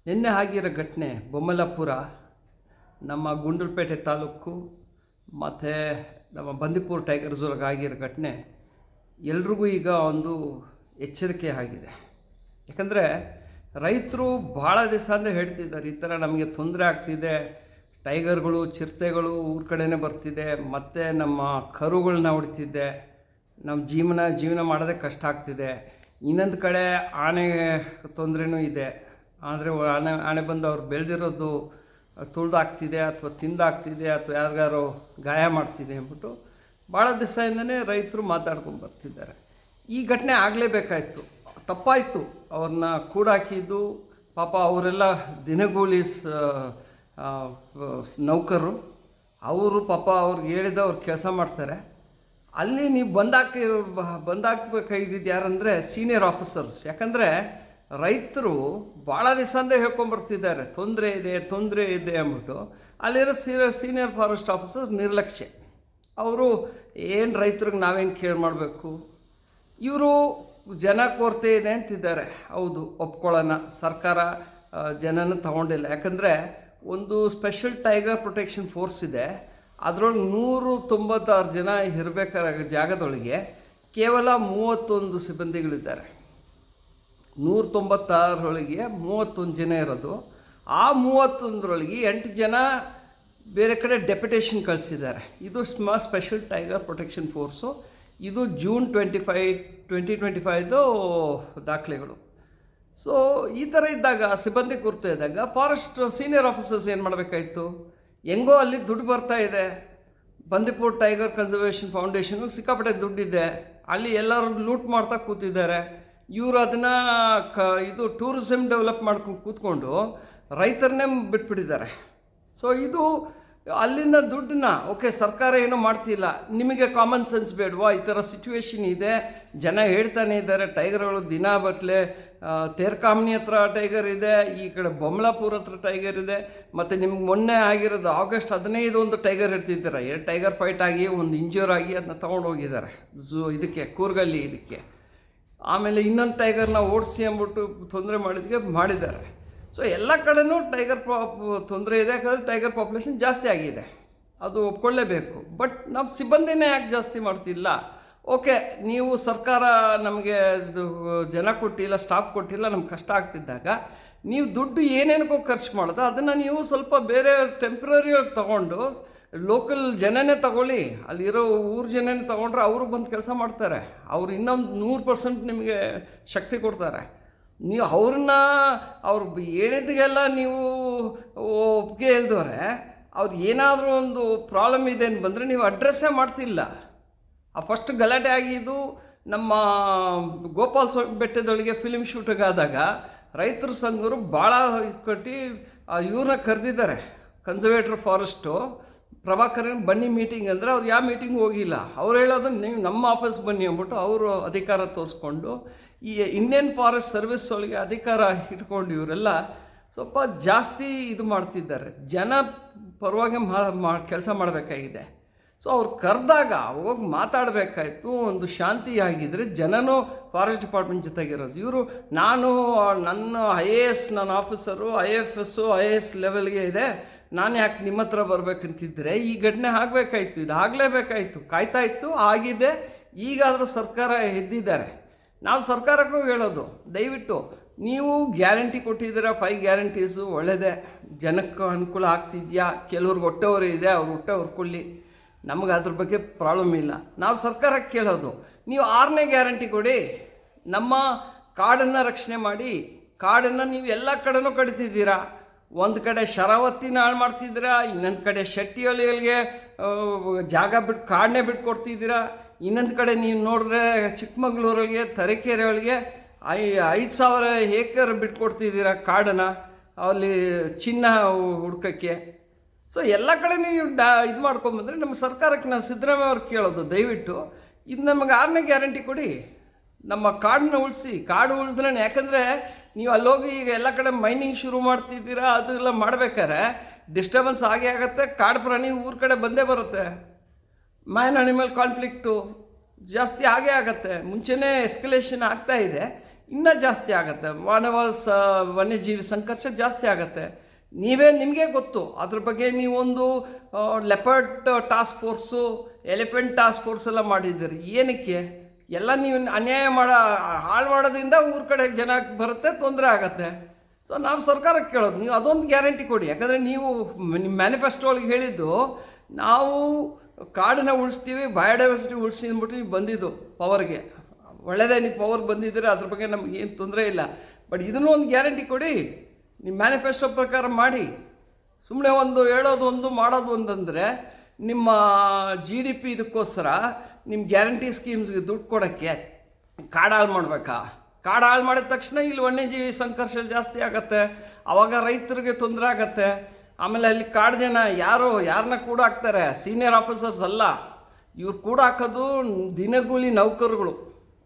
ನಿನ್ನೆ ಆಗಿರೋ ಘಟನೆ ಬೊಮ್ಮಲಾಪುರ ನಮ್ಮ ಗುಂಡ್ಲುಪೇಟೆ ತಾಲೂಕು ಮತ್ತು ನಮ್ಮ ಬಂದೀಪುರ ಟೈಗರ್ ರಿಸರ್ವ್ಗೆ ಆಗಿರೋ ಘಟನೆ ಎಲ್ರಿಗೂ ಈಗ ಒಂದು ಎಚ್ಚರಿಕೆ ಆಗಿದೆ. ಯಾಕಂದರೆ ರೈತರು ಭಾಳ ದಿವಸ ಅಂದರೆ ಹೇಳ್ತಿದ್ದಾರೆ, ಈ ಥರ ನಮಗೆ ತೊಂದರೆ ಆಗ್ತಿದೆ, ಟೈಗರ್ಗಳು ಚಿರತೆಗಳು ಊರ ಕಡೆನೇ ಬರ್ತಿದೆ, ಮತ್ತು ನಮ್ಮ ಕರುಗಳನ್ನ ಹೊಡಿತಿದ್ದೆ, ನಮ್ಮ ಜೀವನ ಮಾಡೋದೇ ಕಷ್ಟ ಆಗ್ತಿದೆ. ಇನ್ನೊಂದು ಕಡೆ ಆನೆ ತೊಂದರೆನೂ ಇದೆ. ಆದರೆ ಆನೆ ಬಂದು ಅವ್ರು ಬೆಳೆದಿರೋದು ತುಳಿದಾಗ್ತಿದೆ ಅಥವಾ ತಿಂದಾಗ್ತಿದೆ ಅಥವಾ ಯಾರಿಗಾರು ಗಾಯ ಮಾಡ್ತಿದೆ ಅಂದ್ಬಿಟ್ಟು ಭಾಳ ದಿವಸದಿಂದನೇ ರೈತರು ಮಾತಾಡ್ಕೊಂಡು ಬರ್ತಿದ್ದಾರೆ. ಈ ಘಟನೆ ಆಗಲೇಬೇಕಾಯ್ತು, ತಪ್ಪಾಯಿತು. ಅವ್ರನ್ನ ಕೂಡಾಕಿದ್ದು ಪಾಪ ಅವರೆಲ್ಲ ದಿನಗೂಲಿ ನೌಕರರು, ಅವರು ಪಾಪ ಅವ್ರಿಗೆ ಹೇಳಿದ ಅವ್ರು ಕೆಲಸ ಮಾಡ್ತಾರೆ. ಅಲ್ಲಿ ನೀವು ಬಂದಾಕಬೇಕಾಗಿದ್ದು ಯಾರಂದರೆ ಸೀನಿಯರ್ ಆಫೀಸರ್ಸ್. ಯಾಕಂದರೆ ರೈತರು ಭಾಳ ದಿವಸ ಅಂದರೆ ಹೇಳ್ಕೊಂಬರ್ತಿದ್ದಾರೆ ತೊಂದರೆ ಇದೆ ಅಂದ್ಬಿಟ್ಟು. ಅಲ್ಲಿರೋ ಸೀನಿಯರ್ ಫಾರೆಸ್ಟ್ ಆಫೀಸರ್ಸ್ ನಿರ್ಲಕ್ಷ್ಯ. ಅವರು ಏನು ರೈತರಿಗೆ ನಾವೇನು ಕೇರ್ ಮಾಡಬೇಕು, ಇವರು ಜನ ಕೊರತೆ ಇದೆ ಅಂತಿದ್ದಾರೆ. ಹೌದು, ಒಪ್ಕೊಳ್ಳೋಣ, ಸರ್ಕಾರ ಜನನ ತಗೊಂಡಿಲ್ಲ. ಯಾಕಂದರೆ ಒಂದು ಸ್ಪೆಷಲ್ ಟೈಗರ್ ಪ್ರೊಟೆಕ್ಷನ್ ಫೋರ್ಸ್ ಇದೆ, ಅದರೊಳಗೆ 196 ಜನ ಇರಬೇಕಾದ ಜಾಗದೊಳಗೆ ಕೇವಲ 31 ಸಿಬ್ಬಂದಿಗಳಿದ್ದಾರೆ. 196ರೊಳಗೆ 31 ಜನ ಇರೋದು. ಆ 31ರೊಳಗೆ 8 ಜನ ಬೇರೆ ಕಡೆ ಡೆಪ್ಯುಟೇಷನ್ ಕಳಿಸಿದ್ದಾರೆ. ಇದು ಸ್ಪೆಷಲ್ ಟೈಗರ್ ಪ್ರೊಟೆಕ್ಷನ್ ಫೋರ್ಸು. ಇದು ಜೂನ್ 25, 2025 ದಾಖಲೆಗಳು. ಸೊ ಈ ಥರ ಇದ್ದಾಗ, ಸಿಬ್ಬಂದಿ ಕೊರತೆ ಇದ್ದಾಗ ಫಾರೆಸ್ಟ್ ಸೀನಿಯರ್ ಆಫೀಸರ್ಸ್ ಏನು ಮಾಡಬೇಕಾಯಿತು? ಹೆಂಗೋ ಅಲ್ಲಿ ದುಡ್ಡು ಬರ್ತಾ ಇದೆ, ಬಂದೀಪುರ ಟೈಗರ್ ಕನ್ಸರ್ವೇಷನ್ ಫೌಂಡೇಶನ್ಗೆ ಸಿಕ್ಕಾಪಟ್ಟೆ ದುಡ್ಡಿದೆ, ಅಲ್ಲಿ ಎಲ್ಲರೂ ಲೂಟ್ ಮಾಡ್ತಾ ಕೂತಿದ್ದಾರೆ. ಇವರು ಅದನ್ನು ಇದು ಟೂರಿಸಮ್ ಡೆವಲಪ್ ಮಾಡ್ಕೊಂಡು ಕೂತ್ಕೊಂಡು ರೈತರನ್ನೇ ಬಿಟ್ಬಿಟ್ಟಿದ್ದಾರೆ. ಸೊ ಇದು ಅಲ್ಲಿನ ದುಡ್ಡನ್ನ ಓಕೆ, ಸರ್ಕಾರ ಏನೋ ಮಾಡ್ತಿಲ್ಲ, ನಿಮಗೆ ಕಾಮನ್ ಸೆನ್ಸ್ ಬೇಡವಾ? ಈ ಥರ ಸಿಚುವೇಶನ್ ಇದೆ, ಜನ ಹೇಳ್ತಾನೆ ಇದ್ದಾರೆ, ಟೈಗರ್ಗಳು ದಿನ ಬಟ್ಲೆ ತೇರ್ಕಾಮ್ನಿ ಹತ್ರ ಟೈಗರ್ ಇದೆ, ಈ ಕಡೆ ಬೊಮ್ಮಲಾಪುರ ಹತ್ರ ಟೈಗರ್ ಇದೆ, ಮತ್ತು ನಿಮ್ಗೆ ಮೊನ್ನೆ ಆಗಿರೋದು August 15 ಒಂದು ಟೈಗರ್ ಇರ್ತಿದ್ದಾರೆ. 2 ಟೈಗರ್ ಫೈಟ್ ಆಗಿ ಒಂದು ಇಂಜೂರ್ ಆಗಿ ಅದನ್ನ ತೊಗೊಂಡು ಹೋಗಿದ್ದಾರೆ ಇದಕ್ಕೆ ಕೂರ್ಗಲ್ಲಿ ಇದಕ್ಕೆ. ಆಮೇಲೆ ಇನ್ನೊಂದು ಟೈಗರ್ನ ಓಡಿಸಿ ಅಂದ್ಬಿಟ್ಟು ತೊಂದರೆ ಮಾಡಿದ್ದಾರೆ. ಸೊ ಎಲ್ಲ ಕಡೆನೂ ಟೈಗರ್ ತೊಂದರೆ ಇದೆ. ಯಾಕಂದರೆ ಟೈಗರ್ ಪಾಪ್ಯುಲೇಷನ್ ಜಾಸ್ತಿ ಆಗಿದೆ, ಅದು ಒಪ್ಕೊಳ್ಳೇಬೇಕು. ಬಟ್ ನಾವು ಸಿಬ್ಬಂದಿನೇ ಯಾಕೆ ಜಾಸ್ತಿ ಮಾಡ್ತಿಲ್ಲ? ಓಕೆ, ನೀವು ಸರ್ಕಾರ ನಮಗೆ ಜನ ಕೊಟ್ಟಿಲ್ಲ, ಸ್ಟಾಫ್ ಕೊಟ್ಟಿಲ್ಲ, ನಮ್ಗೆ ಕಷ್ಟ ಆಗ್ತಿದ್ದಾಗ ನೀವು ದುಡ್ಡು ಏನೇನಕ್ಕೋ ಖರ್ಚು ಮಾಡೋದು, ಅದನ್ನು ನೀವು ಸ್ವಲ್ಪ ಬೇರೆ ಟೆಂಪ್ರರಿಯಾಗಿ ತೊಗೊಂಡು ಲೋಕಲ್ ಜನನೇ ತಗೊಳ್ಳಿ, ಅಲ್ಲಿರೋ ಊರ ಜನನೇ ತೊಗೊಂಡ್ರೆ ಅವರು ಬಂದು ಕೆಲಸ ಮಾಡ್ತಾರೆ. ಅವರು ಇನ್ನೊಂದು 100% ನಿಮಗೆ ಶಕ್ತಿ ಕೊಡ್ತಾರೆ. ನೀವು ಅವ್ರು ಹೇಳಿದ್ಗೆಲ್ಲ ನೀವು ಒಪ್ಪಿಗೆ ಇಲ್ದವ್ರೆ, ಅವ್ರು ಏನಾದರೂ ಒಂದು ಪ್ರಾಬ್ಲಮ್ ಇದೆ ಅಂತ ಬಂದರೆ ನೀವು ಅಡ್ರೆಸ್ಸೇ ಮಾಡ್ತಿಲ್ಲ. ಆ ಫಸ್ಟ್ ಗಲಾಟೆ ಆಗಿದ್ದು ನಮ್ಮ ಗೋಪಾಲ್ ಬೆಟ್ಟದೊಳಗೆ ಫಿಲ್ಮ್ ಶೂಟಿಗಾದಾಗ ರೈತರ ಸಂಘರು ಭಾಳ ಕಟ್ಟಿ ಇವ್ರನ್ನ ಕರೆದಿದ್ದಾರೆ, ಕನ್ಸರ್ವೇಟರ್ ಫಾರೆಸ್ಟು ಪ್ರಭಾಕರನ್ ಬನ್ನಿ ಮೀಟಿಂಗ್ ಅಂದರೆ ಅವ್ರು ಯಾವ ಮೀಟಿಂಗ್ ಹೋಗಿಲ್ಲ. ಅವ್ರು ಹೇಳೋದು ನೀವು ನಮ್ಮ ಆಫೀಸ್ ಬನ್ನಿ ಅಂದ್ಬಿಟ್ಟು ಅವರು ಅಧಿಕಾರ ತೋರಿಸ್ಕೊಂಡು ಈ ಇಂಡಿಯನ್ ಫಾರೆಸ್ಟ್ ಸರ್ವಿಸ್ ಒಳಗೆ ಅಧಿಕಾರ ಇಟ್ಕೊಂಡು ಇವರೆಲ್ಲ ಸ್ವಲ್ಪ ಜಾಸ್ತಿ ಇದು ಮಾಡ್ತಿದ್ದಾರೆ. ಜನ ಪರವಾಗಿ ಕೆಲಸ ಮಾಡಬೇಕಾಗಿದೆ. ಸೊ ಅವ್ರು ಕರೆದಾಗ ಹೋಗಿ ಮಾತಾಡಬೇಕಾಯ್ತು. ಒಂದು ಶಾಂತಿ ಆಗಿದ್ದರೆ ಜನನೂ ಫಾರೆಸ್ಟ್ ಡಿಪಾರ್ಟ್ಮೆಂಟ್ ಜೊತೆಗಿರೋದು. ಇವರು ನನ್ನ IAS, ನನ್ನ ಆಫೀಸರು IFS IAS ಲೆವೆಲ್ಗೆ ಇದೆ, ನಾನು ಯಾಕೆ ನಿಮ್ಮ ಹತ್ರ ಬರಬೇಕಂತಿದ್ದರೆ ಈ ಘಟನೆ ಆಗಬೇಕಾಯ್ತು, ಇದು ಆಗಲೇಬೇಕಾಯ್ತು, ಕಾಯ್ತಾ ಇತ್ತು, ಆಗಿದೆ. ಈಗಾದರೂ ಸರ್ಕಾರ ಎದ್ದಿದ್ದಾರೆ. ನಾವು ಸರ್ಕಾರಕ್ಕೂ ಹೇಳೋದು, ದಯವಿಟ್ಟು ನೀವು ಗ್ಯಾರಂಟಿ ಕೊಟ್ಟಿದ್ದೀರಾ, 5 ಗ್ಯಾರಂಟೀಸು ಒಳ್ಳೆಯದೇ, ಜನಕ್ಕೆ ಅನುಕೂಲ ಆಗ್ತಿದೆಯಾ, ಕೆಲವ್ರಿಗೆ ಹೊಟ್ಟೆವರು ಇದೆ, ಅವ್ರು ಹೊಟ್ಟೆ ಹೊರ್ಕೊಳ್ಳಿ, ನಮಗೆ ಅದ್ರ ಬಗ್ಗೆ ಪ್ರಾಬ್ಲಮ್ ಇಲ್ಲ. ನಾವು ಸರ್ಕಾರಕ್ಕೆ ಕೇಳೋದು, ನೀವು 6ನೇ ಗ್ಯಾರಂಟಿ ಕೊಡಿ, ನಮ್ಮ ಕಾಡನ್ನು ರಕ್ಷಣೆ ಮಾಡಿ. ಕಾಡನ್ನು ನೀವು ಎಲ್ಲ ಕಡೆನೂ ಕಡಿತಿದ್ದೀರಾ. ಒಂದು ಕಡೆ ಶರಾವತಿನ ಹಾಳು ಮಾಡ್ತಿದ್ದೀರಾ, ಇನ್ನೊಂದು ಕಡೆ ಶೆಟ್ಟಿಹಳ್ಳಿಗಳಿಗೆ ಜಾಗ ಕಾಡನ್ನೇ ಬಿಟ್ಕೊಡ್ತಿದ್ದೀರಾ. ಇನ್ನೊಂದು ಕಡೆ ನೀವು ನೋಡಿದ್ರೆ ಚಿಕ್ಕಮಗಳೂರಿಗೆ ತರೀಕೆರೆ ಒಳಗೆ 5,000 ಏಕರ್ ಬಿಟ್ಕೊಡ್ತಿದ್ದೀರಾ ಕಾಡನ್ನು, ಅಲ್ಲಿ ಚಿನ್ನ ಹುಡ್ಕೋಕ್ಕೆ. ಸೊ ಎಲ್ಲ ಕಡೆ ನೀವು ಇದು ಮಾಡ್ಕೊಂಬಂದರೆ ನಮ್ಮ ಸರ್ಕಾರಕ್ಕೆ ನಾವು ಸಿದ್ದರಾಮಯ್ಯ ಅವ್ರು ಕೇಳೋದು, ದಯವಿಟ್ಟು ಇದು ನಮಗೆ 6ನೇ ಗ್ಯಾರಂಟಿ ಕೊಡಿ, ನಮ್ಮ ಕಾಡನ್ನ ಉಳಿಸಿ. ಕಾಡು ಉಳಿದ್ರೆ, ಯಾಕಂದರೆ ನೀವು ಅಲ್ಲೋಗಿ ಈಗ ಎಲ್ಲ ಕಡೆ ಮೈನಿಂಗ್ ಶುರು ಮಾಡ್ತಿದ್ದೀರಾ, ಅದೆಲ್ಲ ಮಾಡ್ಬೇಕಾದ್ರೆ ಡಿಸ್ಟರ್ಬೆನ್ಸ್ ಆಗೇ ಆಗುತ್ತೆ. ಕಾಡು ಪ್ರಾಣಿ ಊರ ಕಡೆ ಬಂದೇ ಬರುತ್ತೆ. ಮ್ಯಾನ್ ಅನಿಮಲ್ ಕಾನ್ಫ್ಲಿಕ್ಟು ಜಾಸ್ತಿ ಆಗೇ ಆಗುತ್ತೆ. ಮುಂಚೆನೇ ಎಸ್ಕಲೇಷನ್ ಆಗ್ತಾಯಿದೆ. ಇನ್ನೂ ಜಾಸ್ತಿ ಆಗುತ್ತೆ. ವನ್ಯಜೀವಿ ಸಂಘರ್ಷ ಜಾಸ್ತಿ ಆಗುತ್ತೆ. ನಿಮಗೆ ಗೊತ್ತು ಅದ್ರ ಬಗ್ಗೆ. ನೀವೊಂದು leopard task force, elephant task force ಎಲ್ಲ ಮಾಡಿದ್ದೀರಿ. ಏನಕ್ಕೆ? ಎಲ್ಲ ನೀವು ಅನ್ಯಾಯ ಹಾಳು ಮಾಡೋದ್ರಿಂದ ಊರ ಕಡೆ ಜನ ಬರುತ್ತೆ, ತೊಂದರೆ ಆಗುತ್ತೆ. ಸೊ ನಾವು ಸರ್ಕಾರಕ್ಕೆ ಕೇಳೋದು, ನೀವು ಅದೊಂದು ಗ್ಯಾರಂಟಿ ಕೊಡಿ. ಯಾಕಂದರೆ ನೀವು ನಿಮ್ಮ ಮ್ಯಾನಿಫೆಸ್ಟೋ ಒಳಗೆ ಹೇಳಿದ್ದು ನಾವು ಕಾಡನ್ನ ಉಳಿಸ್ತೀವಿ, ಬಯೋಡೈವರ್ಸಿಟಿ ಉಳಿಸಿ ಅಂದ್ಬಿಟ್ಟು ನೀವು ಬಂದಿದ್ದು ಪವರ್ಗೆ. ಒಳ್ಳೆಯದೇ, ನೀವು ಪವರ್ ಬಂದಿದ್ದೀರಿ, ಅದ್ರ ಬಗ್ಗೆ ನಮಗೇನು ತೊಂದರೆ ಇಲ್ಲ. ಬಟ್ ಇದನ್ನೂ ಒಂದು ಗ್ಯಾರಂಟಿ ಕೊಡಿ. ನಿಮ್ಮ ಮ್ಯಾನಿಫೆಸ್ಟೋ ಪ್ರಕಾರ ಮಾಡಿ. ಸುಮ್ಮನೆ ಒಂದು ಹೇಳೋದು ಒಂದು ಮಾಡೋದು ಒಂದಂದರೆ ನಿಮ್ಮ GDP ಇದಕ್ಕೋಸ್ಕರ ನಿಮ್ಮ ಗ್ಯಾರಂಟಿ ಸ್ಕೀಮ್ಸ್ಗೆ ದುಡ್ಡು ಕೊಡೋಕ್ಕೆ ಕಾಡು ಹಾಳು ಮಾಡಬೇಕಾ? ಕಾಡು ಹಾಳು ಮಾಡಿದ ತಕ್ಷಣ ಇಲ್ಲಿ ವನ್ಯಜೀವಿ ಸಂಘರ್ಷ ಜಾಸ್ತಿ ಆಗುತ್ತೆ. ಆವಾಗ ರೈತರಿಗೆ ತೊಂದರೆ ಆಗುತ್ತೆ. ಆಮೇಲೆ ಅಲ್ಲಿ ಕಾಡು ಜನ ಯಾರನ್ನ ಕೂಡ ಹಾಕ್ತಾರೆ? ಸೀನಿಯರ್ ಆಫೀಸರ್ಸ್ ಅಲ್ಲ, ಇವ್ರು ಕೂಡ ಹಾಕೋದು ದಿನಗೂಲಿ ನೌಕರುಗಳು.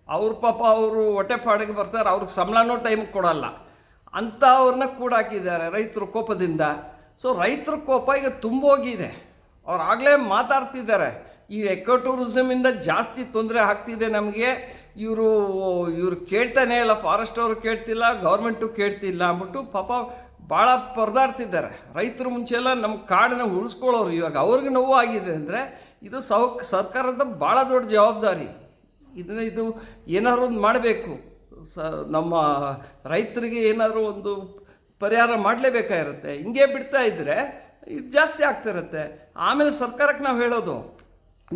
ಅವ್ರ ಪಾಪ ಅವರು ಹೊಟ್ಟೆಪಾಡಿಗೆ ಬರ್ತಾರೆ, ಅವ್ರಿಗೆ ಸಂಬಳನೂ ಟೈಮಿಗೆ ಕೊಡೋಲ್ಲ. ಅಂಥವ್ರನ್ನ ಕೂಡ ಹಾಕಿದ್ದಾರೆ ರೈತರ ಕೋಪದಿಂದ. ಸೊ ರೈತರ ಕೋಪ ಈಗ ತುಂಬೋಗಿದೆ. ಅವ್ರು ಆಗಲೇ ಮಾತಾಡ್ತಿದ್ದಾರೆ, ಈ ಎಕೋ ಟೂರಿಸಮಿಂದ ಜಾಸ್ತಿ ತೊಂದರೆ ಆಗ್ತಿದೆ ನಮಗೆ. ಇವರು ಕೇಳ್ತಾನೆ ಇಲ್ಲ, ಫಾರೆಸ್ಟ್ ಅವರು ಕೇಳ್ತಿಲ್ಲ, ಗೌರ್ಮೆಂಟು ಕೇಳ್ತಿಲ್ಲ ಅಂದ್ಬಿಟ್ಟು ಪಾಪ ಭಾಳ ಪರದಾಡ್ತಿದ್ದಾರೆ. ರೈತರು ಮುಂಚೆಲ್ಲ ನಮ್ಮ ಕಾಡನ್ನ ಉಳಿಸ್ಕೊಳ್ಳೋರು, ಇವಾಗ ಅವ್ರಿಗೆ ನೋವು ಆಗಿದೆ ಅಂದರೆ ಇದು ಸರ್ಕಾರದ ಭಾಳ ದೊಡ್ಡ ಜವಾಬ್ದಾರಿ. ಇದು ಏನಾದ್ರು ಒಂದು ಮಾಡಬೇಕು. ನಮ್ಮ ರೈತರಿಗೆ ಏನಾದರೂ ಒಂದು ಪರಿಹಾರ ಮಾಡಲೇಬೇಕಾಗಿರುತ್ತೆ. ಹಿಂಗೆ ಬಿಡ್ತಾ ಇದ್ದರೆ ಇದು ಜಾಸ್ತಿ ಆಗ್ತಿರುತ್ತೆ. ಆಮೇಲೆ ಸರ್ಕಾರಕ್ಕೆ ನಾವು ಹೇಳೋದು,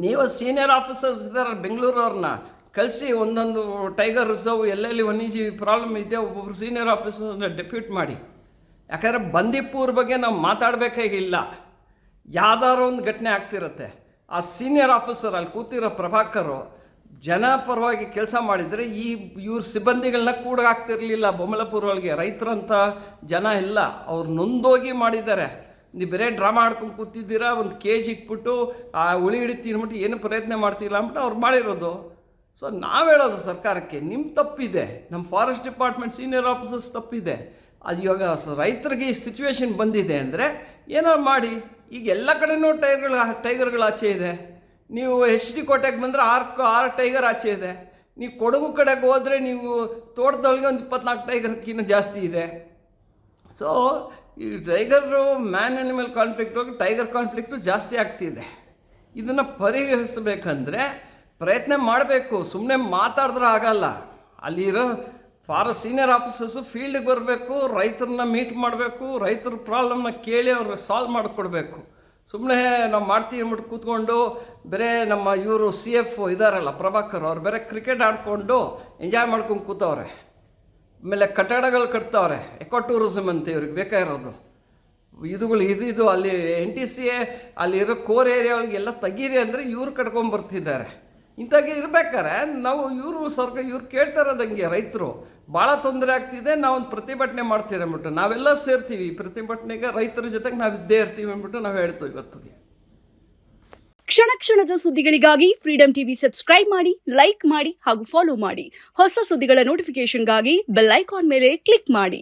ನೀವು ಸೀನಿಯರ್ ಆಫೀಸರ್ಸ್ ಇದ್ದಾರೆ ಬೆಂಗಳೂರವ್ರನ್ನ ಕಳಿಸಿ, ಒಂದೊಂದು ಟೈಗರ್ ರಿಸರ್ವ್ ಎಲ್ಲೆಲ್ಲಿ ವನ್ಯಜೀವಿ ಪ್ರಾಬ್ಲಮ್ ಇದೆ ಒಬ್ಬೊಬ್ರು ಸೀನಿಯರ್ ಆಫೀಸರ್ನ ಡೆಪ್ಯೂಟ್ ಮಾಡಿ. ಯಾಕಂದರೆ ಬಂದೀಪುರ ಬಗ್ಗೆ ನಾವು ಮಾತಾಡಬೇಕಾಗಿಲ್ಲ, ಯಾವ್ದಾದ್ರು ಒಂದು ಘಟನೆ ಆಗ್ತಿರುತ್ತೆ. ಆ ಸೀನಿಯರ್ ಆಫೀಸರ್ ಅಲ್ಲಿ ಕೂತಿರೋ ಪ್ರಭಾಕರು ಜನ ಪರವಾಗಿ ಕೆಲಸ ಮಾಡಿದರೆ ಇವ್ರ ಸಿಬ್ಬಂದಿಗಳನ್ನ ಕೂಡ ಆಗ್ತಿರಲಿಲ್ಲ. ಬೊಮ್ಮಲಾಪುರ ಒಳಗೆ ರೈತರಂಥ ಜನ ಇಲ್ಲ, ಅವ್ರು ನೊಂದೋಗಿ ಮಾಡಿದ್ದಾರೆ. ನೀವು ಬೇರೆ ಡ್ರಾಮಾ ಆಡ್ಕೊಂಡು ಕೂತಿದ್ದೀರಾ, ಒಂದು ಕೇಜ್ ಇಟ್ಬಿಟ್ಟು ಆ ಹುಳಿ ಹಿಡಿತೀನಿ ಅಂದ್ಬಿಟ್ಟು ಏನು ಪ್ರಯತ್ನ ಮಾಡ್ತಿಲ್ಲ ಅಂದ್ಬಿಟ್ಟು ಅವ್ರು ಮಾಡಿರೋದು. ಸೊ ನಾವು ಹೇಳೋದು ಸರ್ಕಾರಕ್ಕೆ, ನಿಮ್ಮ ತಪ್ಪಿದೆ, ನಮ್ಮ ಫಾರೆಸ್ಟ್ ಡಿಪಾರ್ಟ್ಮೆಂಟ್ ಸೀನಿಯರ್ ಆಫೀಸರ್ಸ್ ತಪ್ಪಿದೆ. ಅದು ಇವಾಗ ರೈತರಿಗೆ ಈ ಸಿಚುವೇಶನ್ ಬಂದಿದೆ ಅಂದರೆ ಏನೋ ಮಾಡಿ. ಈಗ ಎಲ್ಲ ಕಡೆನೂ ಟೈಗರ್ಗಳು ಆಚೆ ಇದೆ. ನೀವು HD ಕೋಟೆಗೆ ಬಂದರೆ 6 ಟೈಗರ್ ಆಚೆ ಇದೆ. ನೀವು ಕೊಡಗು ಕಡೆಗೆ ಹೋದರೆ ನೀವು ತೋಟದೊಳಗೆ ಒಂದು 24 ಟೈಗರ್ಕಿನ್ನ ಜಾಸ್ತಿ ಇದೆ. ಸೊ ಈ ಟೈಗರು ಮ್ಯಾನ್ ಆ್ಯನಿಮಲ್ ಕಾನ್ಫ್ಲಿಕ್ಟ್ ಹೋಗಿ ಟೈಗರ್ ಕಾನ್ಫ್ಲಿಕ್ಟು ಜಾಸ್ತಿ ಆಗ್ತಿದೆ. ಇದನ್ನು ಪರಿಹರಿಸಬೇಕಂದ್ರೆ ಪ್ರಯತ್ನ ಮಾಡಬೇಕು. ಸುಮ್ಮನೆ ಮಾತಾಡಿದ್ರೆ ಆಗಲ್ಲ. ಅಲ್ಲಿರೋ ಸೀನಿಯರ್ ಆಫೀಸರ್ಸು ಫೀಲ್ಡಿಗೆ ಬರಬೇಕು, ರೈತರನ್ನ ಮೀಟ್ ಮಾಡಬೇಕು, ರೈತರ ಪ್ರಾಬ್ಲಮ್ನ ಕೇಳಿ ಅವ್ರಿಗೆ ಸಾಲ್ವ್ ಮಾಡಿಕೊಡ್ಬೇಕು. ಸುಮ್ಮನೆ ನಾವು ಮಾಡ್ತೀವಿ ಅಂದ್ಬಿಟ್ಟು ಕೂತ್ಕೊಂಡು ಬೇರೆ ನಮ್ಮ ಇವರು CF ಇದ್ದಾರಲ್ಲ ಪ್ರಭಾಕರ್, ಅವ್ರು ಬೇರೆ ಕ್ರಿಕೆಟ್ ಆಡಿಕೊಂಡು ಎಂಜಾಯ್ ಮಾಡ್ಕೊಂಡು ಕೂತವ್ರೆ. ಆಮೇಲೆ ಕಟ್ಟಡಗಳು ಕಟ್ತವ್ರೆ, ಎಕೋ ಟೂರಿಸಮ್ ಅಂತ ಇವ್ರಿಗೆ ಬೇಕಾಗಿರೋದು. ಇದು ಅಲ್ಲಿ NTCA ಅಲ್ಲಿರೋ ಕೋರ್ ಏರಿಯಾ ಒಳಗೆಲ್ಲ ತೆಗೀರಿ ಅಂದರೆ ಇವ್ರು ಕಟ್ಕೊಂಡ್ಬರ್ತಿದ್ದಾರೆ. ಇಂಥಾಗೆ ಇರ್ಬೇಕಾರೆ ನಾವು ಇವ್ರು ಕೇಳ್ತಾ ಇರೋದಂಗೆ ರೈತರು ಭಾಳ ತೊಂದರೆ ಆಗ್ತಿದೆ, ನಾವೊಂದು ಪ್ರತಿಭಟನೆ ಮಾಡ್ತೀವಿ ಅಂದ್ಬಿಟ್ಟು ನಾವೆಲ್ಲ ಸೇರ್ತೀವಿ ಪ್ರತಿಭಟನೆಗೆ, ರೈತರ ಜೊತೆಗೆ ನಾವು ಇದ್ದೇ ಇರ್ತೀವಿ ಅಂದ್ಬಿಟ್ಟು ನಾವು ಹೇಳ್ತೀವಿ ಇವತ್ತಿಗೆ. ಕ್ಷಣ ಕ್ಷಣದ ಸುದ್ದಿಗಳಿಗಾಗಿ ಫ್ರೀಡಂ ಟಿವಿ ಸಬ್ಸ್ಕ್ರೈಬ್ ಮಾಡಿ, ಲೈಕ್ ಮಾಡಿ ಹಾಗೂ ಫಾಲೋ ಮಾಡಿ. ಹೊಸ ಸುದ್ದಿಗಳ ನೋಟಿಫಿಕೇಶನ್ಗಾಗಿ ಬೆಲ್ ಐಕಾನ್ ಮೇಲೆ ಕ್ಲಿಕ್ ಮಾಡಿ.